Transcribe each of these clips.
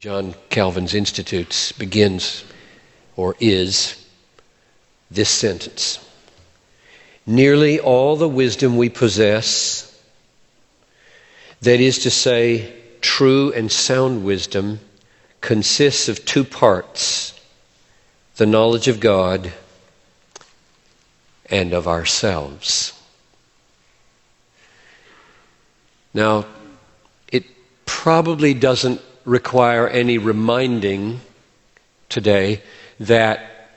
John Calvin's Institutes begins, or is, this sentence. Nearly all the wisdom we possess, that is to say, true and sound wisdom, consists of two parts: the knowledge of God and of ourselves. Now, it probably doesn't require any reminding today that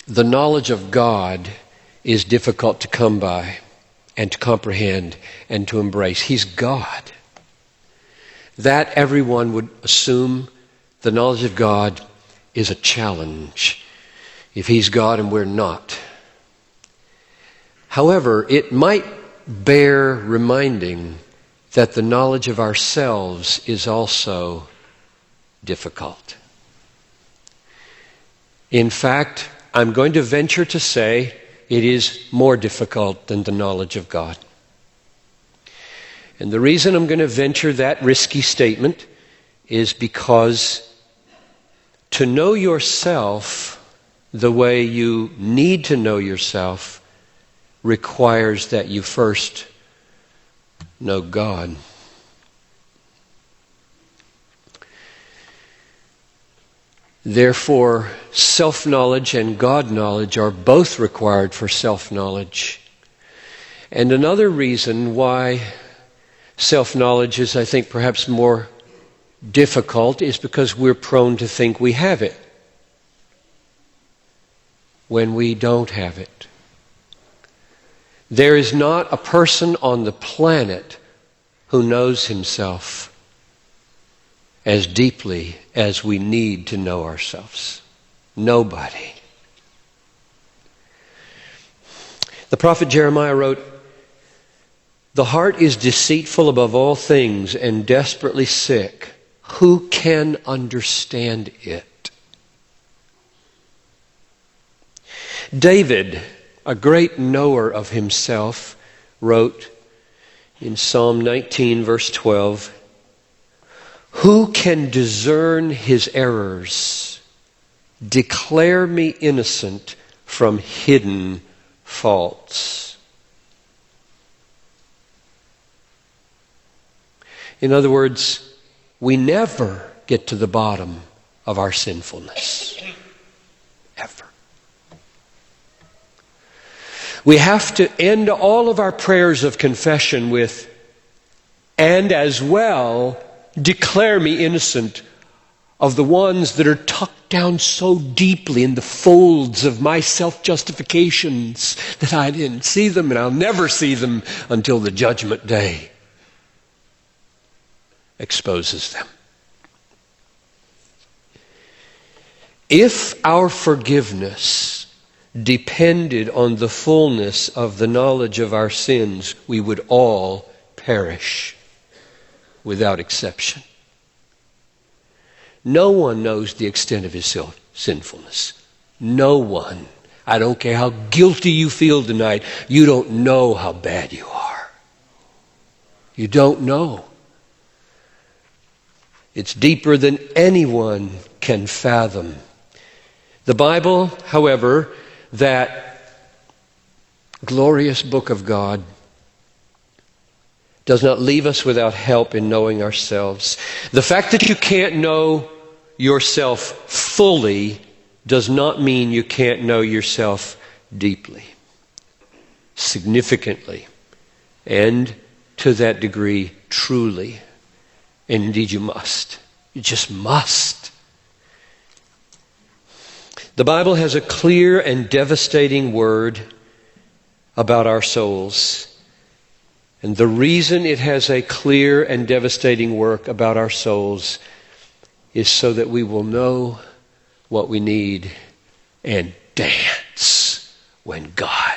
the knowledge of God is difficult to come by and to comprehend and to embrace. He's God. That everyone would assume the knowledge of God is a challenge if He's God and we're not. However, it might bear reminding that the knowledge of ourselves is also difficult. In fact, I'm going to venture to say it is more difficult than the knowledge of God. And the reason I'm going to venture that risky statement is because to know yourself the way you need to know yourself requires that you first know God. Therefore, self-knowledge and God-knowledge are both required for self-knowledge. And another reason why self-knowledge is, I think, perhaps more difficult is because we're prone to think we have it when we don't have it. There is not a person on the planet who knows himself as deeply as we need to know ourselves. Nobody. The prophet Jeremiah wrote, "The heart is deceitful above all things and desperately sick. Who can understand it?" David, a great knower of himself, wrote in Psalm 19, verse 12, "Who can discern his errors? Declare me innocent from hidden faults." In other words, we never get to the bottom of our sinfulness. Ever. We have to end all of our prayers of confession with, "And as well, declare me innocent of the ones that are tucked down so deeply in the folds of my self-justifications that I didn't see them and I'll never see them until the judgment day exposes them." If our forgiveness depended on the fullness of the knowledge of our sins, we would all perish without exception. No one knows the extent of his sinfulness. No one. I don't care how guilty you feel tonight, you don't know how bad you are. You don't know. It's deeper than anyone can fathom. The Bible, however, that glorious book of God, does not leave us without help in knowing ourselves. The fact that you can't know yourself fully does not mean you can't know yourself deeply, significantly, and to that degree truly. And indeed you must. You just must. The Bible has a clear and devastating word about our souls. And the reason it has a clear and devastating work about our souls is so that we will know what we need and dance when God